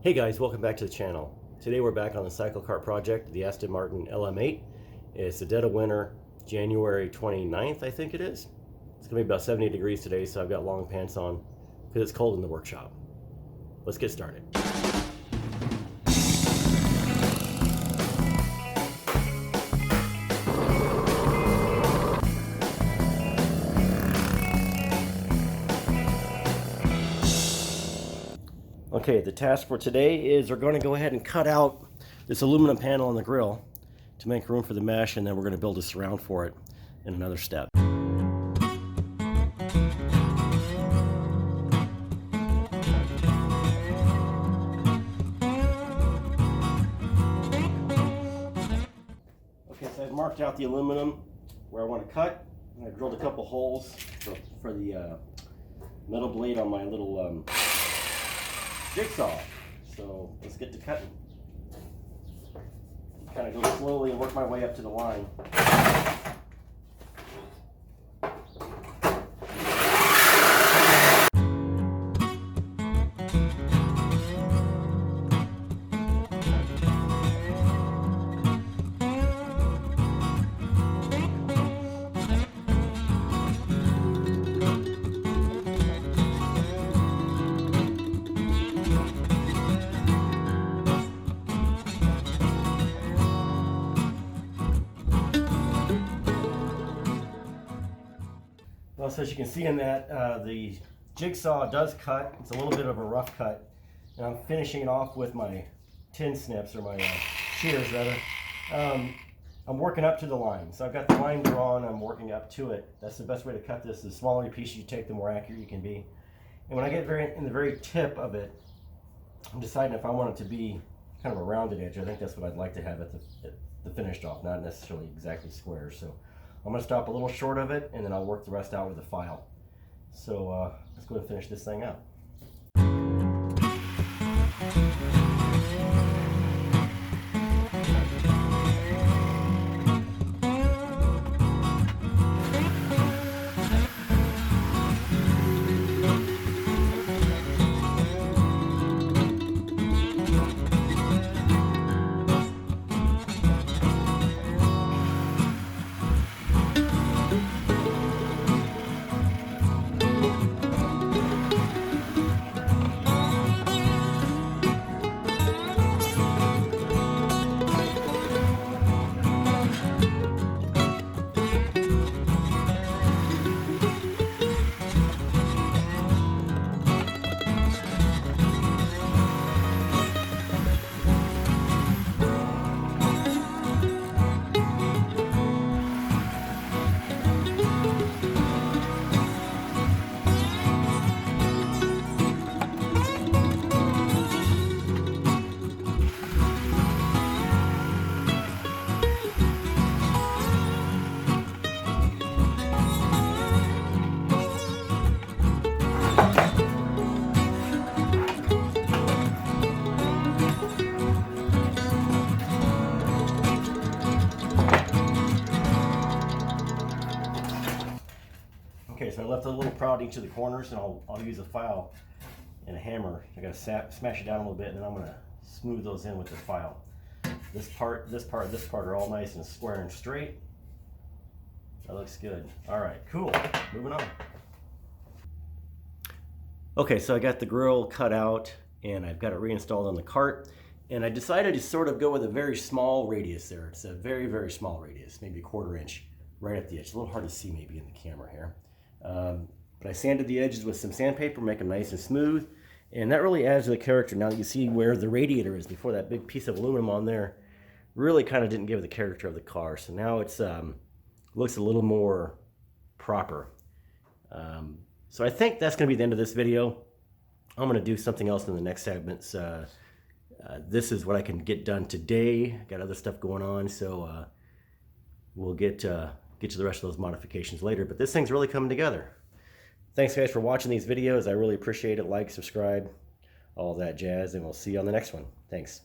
Hey guys, welcome back to the channel. Today we're back on the CycleKart project, the Aston LM8. It's the dead of winter, January 29th, I think it is. It's gonna be about 70 degrees today, so I've got long pants on because it's cold in the workshop. Let's get started. Okay, the task for today is we're going to go ahead and cut out this aluminum panel on the grill to make room for the mesh, and then we're going to build a surround for it in another step. Okay, so I've marked out the aluminum where I want to cut, and I've drilled a couple holes for the metal blade on my little jigsaw. So let's get to cutting. Kind of go slowly and work my way up to the line. Well, so as you can see in that, the jigsaw does cut. It's a little bit of a rough cut. And I'm finishing it off with my tin snips, or my shears rather. I'm working up to the line. So I've got the line drawn, I'm working up to it. That's the best way to cut this. The smaller pieces you take, the more accurate you can be. And when I get in the very tip of it, I'm deciding if I want it to be kind of a rounded edge. I think that's what I'd like to have at the finished off, not necessarily exactly square. So I'm going to stop a little short of it, and then I'll work the rest out with a file. So let's go and finish this thing up. Okay, so I left a little proud each of the corners, and I'll use a file and a hammer. I gotta smash it down a little bit, and then I'm gonna smooth those in with the file. This part are all nice and square and straight. That looks good. All right, cool. Moving on. Okay, so I got the grill cut out, and I've got it reinstalled on the cart. And I decided to sort of go with a very small radius there. It's a very, very small radius, maybe a 1/4 inch right at the edge. A little hard to see maybe in the camera here. But I sanded the edges with some sandpaper, make them nice and smooth. And that really adds to the character. Now you can see where the radiator is before. That big piece of aluminum on there really kind of didn't give the character of the car. So now it's looks a little more proper. So I think that's going to be the end of this video. I'm going to do something else in the next segments. This is what I can get done today. Got other stuff going on, so we'll get to the rest of those modifications later. But this thing's really coming together. Thanks guys for watching these videos. I really appreciate it. Like, subscribe, all that jazz, and we'll see you on the next one. Thanks.